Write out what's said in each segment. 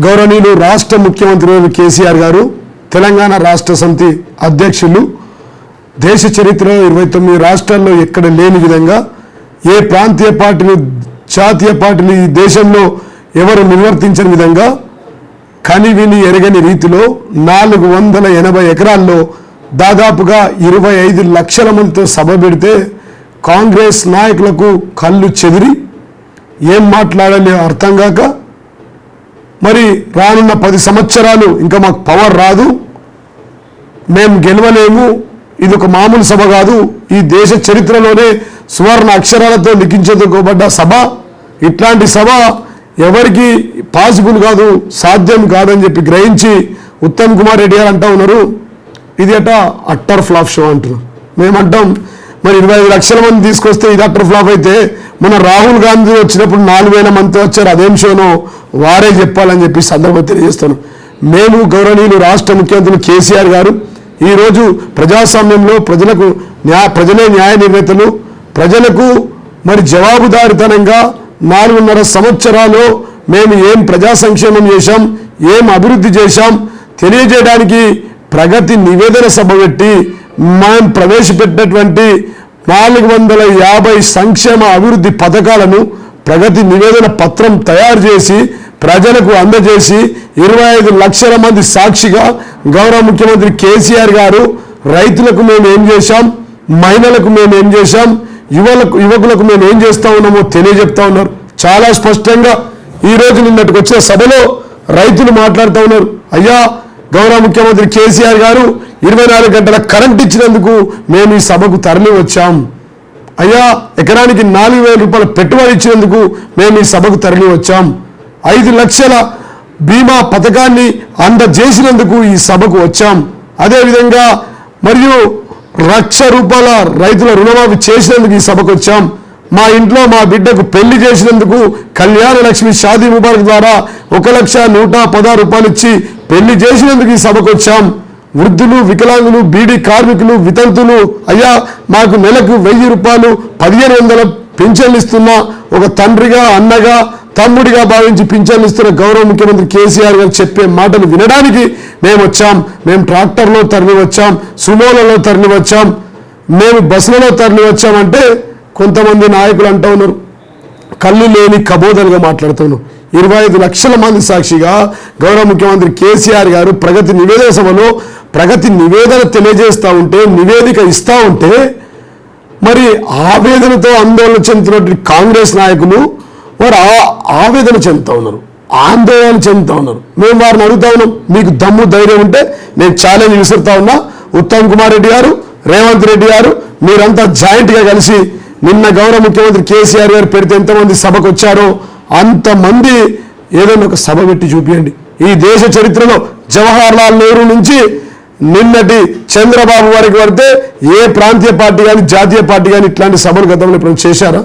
గౌరవనీయులు రాష్ట్ర ముఖ్యమంత్రి కేసీఆర్ గారు, తెలంగాణ రాష్ట్ర సమితి అధ్యక్షులు, దేశ చరిత్రలో 29 రాష్ట్రాల్లో ఎక్కడ లేని విధంగా ఏ ప్రాంతీయ పార్టీలు, జాతీయ పార్టీలు ఈ దేశంలో ఎవరు నిర్వర్తించని విధంగా కనివిని ఎరగని రీతిలో 480 ఎకరాల్లో దాదాపుగా 25 లక్షల మందితో సభ పెడితే కాంగ్రెస్ నాయకులకు కళ్ళు చెదిరి ఏం మాట్లాడాలి అర్థం కాక, మరి రానున్న 10 సంవత్సరాలు ఇంకా మాకు పవర్ రాదు, మేము గెలవలేము, ఇది ఒక మామూలు సభ కాదు, ఈ దేశ చరిత్రలోనే సువర్ణ అక్షరాలతో లిఖించుకోబడ్డ సభ, ఇట్లాంటి సభ ఎవరికి పాసిబుల్ కాదు, సాధ్యం కాదని చెప్పి గ్రహించి ఉత్తమ్ కుమార్ రెడ్డి గారు అంటూ ఉన్నారు, ఇది అట్టర్ ఫ్లాప్ షో అంటున్నారు. మేమంటాం మరి 25 లక్షల మంది తీసుకొస్తే ఇది అట్టర్ ఫ్లాప్ అయితే, మన రాహుల్ గాంధీ వచ్చినప్పుడు 4000 మంది వచ్చారు, అదేం షోనో వారే చెప్పాలని చెప్పి సందర్భం తెలియజేస్తాను. మేము గౌరవనీయులు రాష్ట్ర ముఖ్యమంత్రి కేసీఆర్ గారు ఈరోజు ప్రజాస్వామ్యంలో ప్రజలే న్యాయ నిర్ణేతలు, ప్రజలకు మరి జవాబుదారితనంగా 4.5 సంవత్సరాలు మేము ఏం ప్రజా సంక్షేమం చేశాం, ఏం అభివృద్ధి చేశాం తెలియజేయడానికి ప్రగతి నివేదన సభ పెట్టి మనం ప్రవేశపెట్టినటువంటి 450 సంక్షేమ అభివృద్ధి పథకాలను ప్రగతి నివేదన పత్రం తయారు చేసి ప్రజలకు అందజేసి 25 లక్షల మంది సాక్షిగా గౌరవ ముఖ్యమంత్రి కేసీఆర్ గారు రైతులకు మేము ఏం చేశాం, మహిళలకు మేము ఏం చేశాం, యువకులకు మేము ఏం చేస్తా ఉన్నామో తెలియజెప్తా ఉన్నారు. చాలా స్పష్టంగా ఈరోజు నిన్నటికి వచ్చిన సభలో రైతులు మాట్లాడుతూ ఉన్నారు, అయ్యా గౌరవ ముఖ్యమంత్రి కేసీఆర్ గారు 24 గంటల కరెంట్ ఇచ్చినందుకు మేము ఈ సభకు తరలి వచ్చాం, అయ్యా ఎకరానికి 4,000 రూపాయల పెట్టుబడి ఇచ్చినందుకు మేము ఈ సభకు తరలి వచ్చాం, 5 లక్షల బీమా పథకాన్ని అందజేసినందుకు ఈ సభకు వచ్చాం, అదేవిధంగా మరియు 1,00,000 రూపాయల రైతుల రుణమాఫీ చేసినందుకు ఈ సభకు వచ్చాం, మా ఇంట్లో మా బిడ్డకు పెళ్లి చేసినందుకు కళ్యాణ లక్ష్మి షాదీ ముబారక్ ద్వారా 1,110 రూపాయలు ఇచ్చి పెళ్లి చేసినందుకు ఈ సభకు వచ్చాం, వృద్ధులు, వికలాంగులు, బీడీ కార్మికులు, వితంతులు, అయ్యా మాకు నెలకు 1,000 రూపాయలు 1,500 పింఛన్లు ఇస్తున్న ఒక తండ్రిగా, అన్నగా, తమ్ముడిగా భావించి పింఛన్లు ఇస్తున్న గౌరవ ముఖ్యమంత్రి కేసీఆర్ గారు చెప్పే మాటలు వినడానికి మేము వచ్చాం. మేము ట్రాక్టర్లో తరలి వచ్చాం, సుమోలలో తరలి వచ్చాం, మేము బస్సులలో తరలి వచ్చామంటే కొంతమంది నాయకులు అంటూ ఉన్నారు, కళ్ళు లేని కబోదలుగా మాట్లాడుతున్నారు. 25 లక్షల మంది సాక్షిగా గౌరవ ముఖ్యమంత్రి కేసీఆర్ గారు ప్రగతి నివేదన సభలో ప్రగతి నివేదన తెలియజేస్తూ ఉంటే, నివేదిక ఇస్తూ ఉంటే, మరి ఆవేదనతో ఆందోళన చెందుతున్నటువంటి కాంగ్రెస్ నాయకులు వారు ఆవేదన చెందుతూ ఉన్నారు, ఆందోళన చెందుతూ ఉన్నారు. మేము వారిని అడుగుతా ఉన్నాం, మీకు దమ్ము ధైర్యం ఉంటే నేను ఛాలెంజ్ విసురుతా ఉన్నా, ఉత్తమ్ కుమార్ రెడ్డి గారు, రేవంత్ రెడ్డి గారు మీరంతా జాయింట్గా కలిసి నిన్న గౌరవ ముఖ్యమంత్రి కేసీఆర్ గారు పెడితే ఎంతమంది సభకు వచ్చారో అంతమంది ఏదైనా ఒక సభ పెట్టి చూపించండి. ఈ దేశ చరిత్రలో జవహర్ లాల్ నెహ్రూ నుంచి నిన్నటి చంద్రబాబు వారికి పడితే ఏ ప్రాంతీయ పార్టీ కానీ జాతీయ పార్టీ కానీ ఇట్లాంటి సభలు గతంలో ఇప్పుడు చేశారా?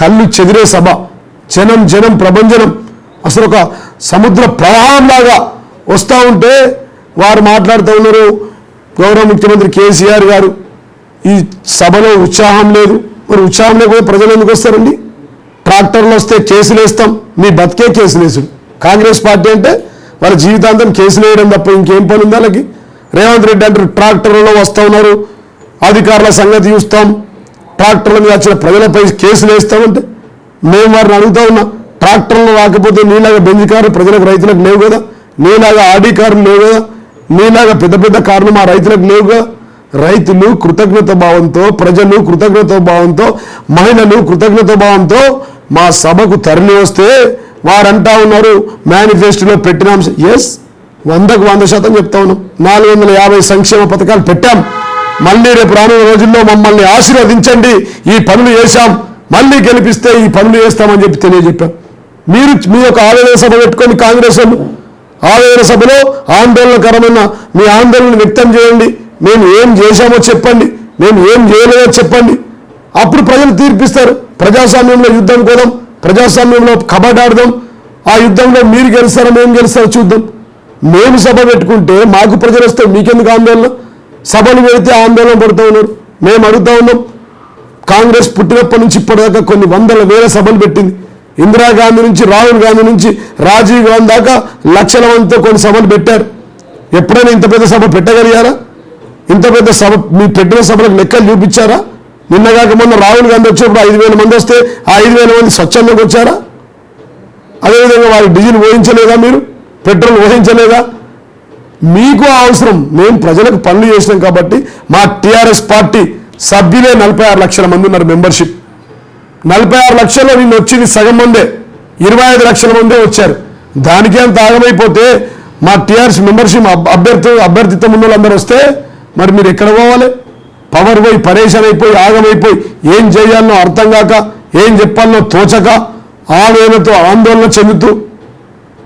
కళ్ళు చెదిరే సభ, జనం ప్రభంజనం, అసలు ఒక సముద్ర ప్రవాహంలాగా వస్తూ ఉంటే వారు మాట్లాడుతూ ఉన్నారు. గౌరవ ముఖ్యమంత్రి కేసీఆర్ గారు ఈ సభలో ఉత్సాహం లేదు, మరి ఉత్సాహం లేకపోతే ప్రజలు ఎందుకు వస్తారండి? ట్రాక్టర్లు వస్తే కేసులు వేస్తాం, మీ బతికే కేసులు వేసుడు. కాంగ్రెస్ పార్టీ అంటే వాళ్ళ జీవితాంతం కేసులు వేయడం తప్ప ఇంకేం పని ఉంది వాళ్ళకి? రేవంత్ రెడ్డి అంటారు ట్రాక్టర్లలో వస్తూ ఉన్నారు, అధికారుల సంగతి చూస్తాం, ట్రాక్టర్ల మీద వచ్చిన ప్రజలపై కేసులు వేస్తామంటే మేము వారిని అడుగుతా ఉన్నాం, ట్రాక్టర్లు రాకపోతే నీలాగా బెంజ్ కార్లు ప్రజలకు రైతులకు లేవు కదా, నీలాగా ఆడి కార్లు లేవు కదా, నీలాగా పెద్ద కార్లు మా రైతులకు లేవుగా. రైతులు కృతజ్ఞత భావంతో, ప్రజలు కృతజ్ఞత భావంతో, మహిళలు కృతజ్ఞత భావంతో మా సభకు తరలి వస్తే వారంటా ఉన్నారు మేనిఫెస్టోలో పెట్టిన అంశం. ఎస్, 100కు 100% చెప్తా ఉన్నాం, 450 సంక్షేమ పథకాలు పెట్టాం, మళ్ళీ రేపు రానున్న రోజుల్లో మమ్మల్ని ఆశీర్వదించండి, ఈ పనులు చేశాం, మళ్ళీ గెలిపిస్తే ఈ పనులు చేస్తామని చెప్పి తెలియజెప్పాం. మీరు మీ యొక్క ఆవేదన సభ పెట్టుకొని కాంగ్రెస్ వాళ్ళు ఆవేదన సభలో ఆందోళనకరమైన మీ ఆందోళన వ్యక్తం చేయండి, మేము ఏం చేశామో చెప్పండి, మేము ఏం చేయలేదో చెప్పండి, అప్పుడు ప్రజలు తీర్పిస్తారు. ప్రజాస్వామ్యంలో యుద్ధం కోదాం, ప్రజాస్వామ్యంలో కబడ్డీ ఆడదాం, ఆ యుద్ధంలో మీరు గెలుస్తారో మేము గెలుస్తారో చూద్దాం. మేము సభ పెట్టుకుంటే మాకు ప్రజలు వస్తే మీకెందుకు ఆందోళన? సభలు పెడితే ఆందోళన పడుతూ ఉన్నారు. మేము అడుగుతా ఉన్నాం, కాంగ్రెస్ పుట్టినప్పటి నుంచి ఇప్పటిదాకా కొన్ని 100,000 సభలు పెట్టింది, ఇందిరాగాంధీ నుంచి రాహుల్ గాంధీ నుంచి రాజీవ్ గాంధీ దాకా లక్షల మందితో కొన్ని సభలు పెట్టారు. ఎప్పుడైనా ఇంత పెద్ద సభ పెట్టగలిగారా? ఇంత పెద్ద సభ మీ పెట్టిన సభలకు లెక్కలు చూపించారా? నిన్నగాక మొన్న రాహుల్ గాంధీ వచ్చినప్పుడు 5,000 మంది వస్తే ఆ 5,000 మంది స్వచ్ఛందంగా వచ్చారా? అదేవిధంగా వారికి డీజిల్ పోయించలేదా? మీరు పెట్రోల్ పోయించలేదా? మీకు అవసరం. మేము ప్రజలకు పనులు చేసినాం కాబట్టి మా టీఆర్ఎస్ పార్టీ సభ్యులే 46 లక్షల మంది ఉన్నారు మెంబర్షిప్. 46 లక్షల్లో నిన్న వచ్చింది సగం మందే, 25 లక్షల మందే వచ్చారు. దానికే అంత ఆగమైపోతే మా టీఆర్ఎస్ మెంబర్షిప్ అభ్యర్థిత్వం ఉన్న వాళ్ళందరూ వస్తే మరి మీరు ఎక్కడ పోవాలి? పవర్ పోయి పరేషాన్ అయిపోయి ఆగమైపోయి ఏం చేయాలనో అర్థం కాక ఏం చెప్పాలనో తోచక ఆవేదనతో ఆందోళన చెందుతూ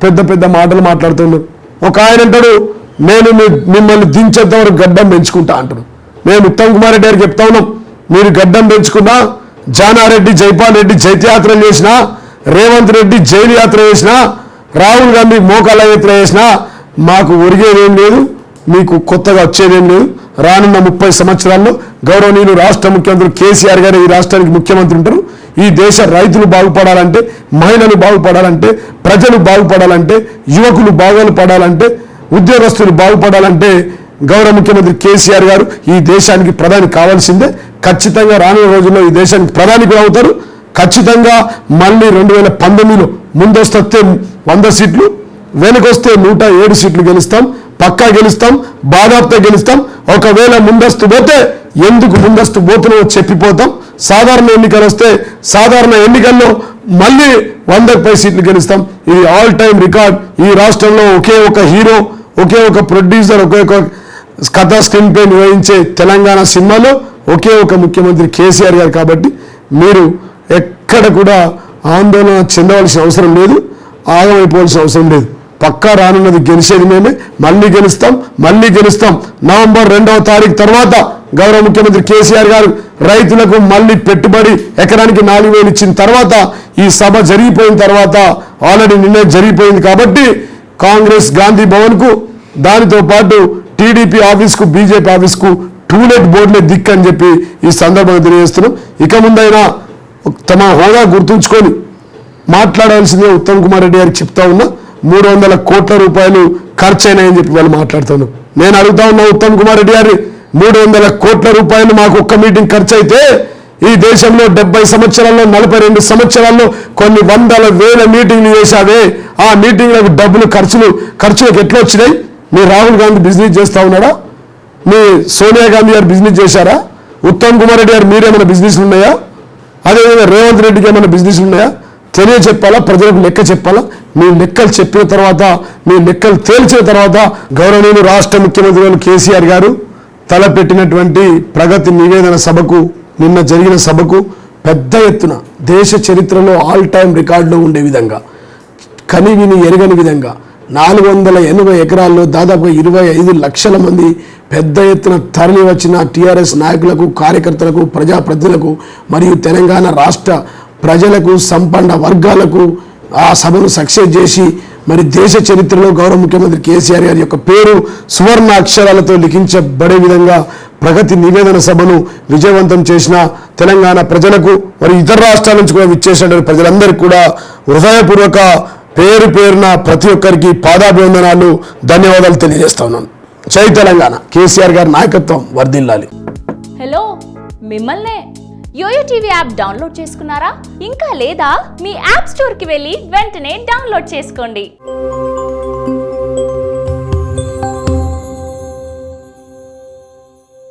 పెద్ద పెద్ద మాటలు మాట్లాడుతున్నారు. ఒక ఆయన అంటాడు, నేను మిమ్మల్ని దించేంత వరకు గడ్డం పెంచుకుంటా అంటాడు. మేము ఉత్తమ్ కుమార్ రెడ్డి గారికి చెప్తా ఉన్నాం, మీరు గడ్డం పెంచుకున్నా, జానారెడ్డి జైపాల్ రెడ్డి జైత్యాత్రలు చేసినా, రేవంత్ రెడ్డి జైలు యాత్ర చేసినా, రాహుల్ గాంధీ మోకాళ్ళ యాత్ర చేసినా మాకు ఒరిగేదేం లేదు, మీకు కొత్తగా వచ్చేదేం లేదు. రానున్న 30 సంవత్సరాల్లో గౌరవనీయులు రాష్ట్ర ముఖ్యమంత్రి కేసీఆర్ గారు ఈ రాష్ట్రానికి ముఖ్యమంత్రి ఉంటారు. ఈ దేశ రైతులు బాగుపడాలంటే, మహిళలు బాగుపడాలంటే, ప్రజలు బాగుపడాలంటే, యువకులు బాగుపడాలంటే, ఉద్యోగస్తులు బాగుపడాలంటే గౌరవ ముఖ్యమంత్రి కేసీఆర్ గారు ఈ దేశానికి ప్రధాని కావాల్సిందే. ఖచ్చితంగా రానున్న రోజుల్లో ఈ దేశానికి ప్రధాని కూడా అవుతారు. ఖచ్చితంగా మళ్ళీ 2019లో ముందొస్తే 100 సీట్లు, వెనుకొస్తే 107 సీట్లు గెలుస్తాం. పక్కా గెలుస్తాం, బాధాప్తా గెలుస్తాం. ఒకవేళ ముందస్తు పోతే ఎందుకు ముందస్తు పోతున్నామో చెప్పిపోతాం. సాధారణ ఎన్నికలు వస్తే సాధారణ ఎన్నికల్లో మళ్ళీ 100 సీట్లు గెలుస్తాం. ఇది ఆల్ టైమ్ రికార్డ్. ఈ రాష్ట్రంలో ఒకే ఒక హీరో, ఒకే ఒక ప్రొడ్యూసర్, ఒకే ఒక కథ స్క్రీన్ ప్లే నిర్వహించే తెలంగాణ సినిమాలో ఒకే ఒక ముఖ్యమంత్రి కేసీఆర్ గారు. కాబట్టి మీరు ఎక్కడ కూడా ఆందోళన చెందవలసిన అవసరం లేదు, ఆగమైపోవాల్సిన అవసరం లేదు. పక్కా రానున్నది గెలిచేది మేమే. మళ్ళీ గెలుస్తాం. నవంబర్ 2వ తారీఖు తర్వాత గౌరవ ముఖ్యమంత్రి కేసీఆర్ గారు రైతులకు మళ్ళీ పెట్టుబడి ఎకరానికి 4,000 ఇచ్చిన తర్వాత, ఈ సభ జరిగిపోయిన తర్వాత, ఆల్రెడీ నిన్నే జరిగిపోయింది కాబట్టి కాంగ్రెస్ గాంధీ భవన్కు, దానితో పాటు టీడీపీ ఆఫీస్కు, బీజేపీ ఆఫీస్కు టూలెట్ బోర్డులే దిక్కు అని చెప్పి ఈ సందర్భంగా తెలియజేస్తున్నాం. ఇక ముందైనా తమ హోదా గుర్తుంచుకొని మాట్లాడాల్సిందే ఉత్తమ్ కుమార్ రెడ్డి గారికి చెప్తా ఉన్నా. 300 కోట్ల రూపాయలు ఖర్చు అయినాయని చెప్పి వాళ్ళు మాట్లాడుతున్నారు. నేను అడుగుతా ఉన్నా ఉత్తమ్ కుమార్ రెడ్డి గారి, 300 కోట్ల రూపాయలు మాకు ఒక్క మీటింగ్ ఖర్చు అయితే ఈ దేశంలో 70 సంవత్సరాల్లో 42 సంవత్సరాల్లో కొన్ని వందల వేల మీటింగ్లు చేశావే, ఆ మీటింగ్లకు డబ్బులు ఖర్చులకు ఎట్లా వచ్చినాయి? మీ రాహుల్ గాంధీ బిజినెస్ చేస్తూ ఉన్నాడా? మీ సోనియా గాంధీ గారు బిజినెస్ చేశారా? ఉత్తమ్ కుమార్ రెడ్డి గారు మీరేమైనా బిజినెస్లు ఉన్నాయా? అదేవిధంగా రేవంత్ రెడ్డికి ఏమైనా బిజినెస్లు ఉన్నాయా? తెలియచెప్పాలా, ప్రజలకు లెక్క చెప్పాలా. మీ లెక్కలు చెప్పిన తర్వాత, మీ లెక్కలు తేల్చిన తర్వాత గౌరవనీయులు రాష్ట్ర ముఖ్యమంత్రి కేసీఆర్ గారు తలపెట్టినటువంటి ప్రగతి నివేదన సభకు, నిన్న జరిగిన సభకు పెద్ద ఎత్తున దేశ చరిత్రలో ఆల్ టైమ్ రికార్డులో ఉండే విధంగా, కనివిని ఎరగని విధంగా 480 ఎకరాల్లో దాదాపు 25 లక్షల మంది పెద్ద ఎత్తున తరలి వచ్చిన టీఆర్ఎస్ నాయకులకు, కార్యకర్తలకు, ప్రజాప్రతినిధులకు మరియు తెలంగాణ రాష్ట్ర ప్రజలకు, సంపన్న వర్గాలకు ఆ సభను సక్సెస్ చేసి మరి దేశ చరిత్రలో గౌరవ ముఖ్యమంత్రి కేసీఆర్ గారి యొక్క పేరు సువర్ణ అక్షరాలతో లిఖించబడే విధంగా ప్రగతి నివేదన సభను విజయవంతం చేసిన తెలంగాణ ప్రజలకు, మరి ఇతర రాష్ట్రాల నుంచి కూడా విచ్చేసిన ప్రజలందరికీ కూడా హృదయపూర్వక పేరున ప్రతి ఒక్కరికి పాదాభివందనాలు, ధన్యవాదాలు తెలియజేస్తా ఉన్నాను. జై తెలంగాణ. కేసీఆర్ గారి నాయకత్వం వర్ధిల్లాలి. హలో, మిమ్మల్నే యోయో టీవీ యాప్ డౌన్లోడ్ చేసుకున్నారా? ఇంకా లేదా? మీ యాప్ స్టోర్కి వెళ్ళి వెంటనే డౌన్లోడ్ చేసుకోండి.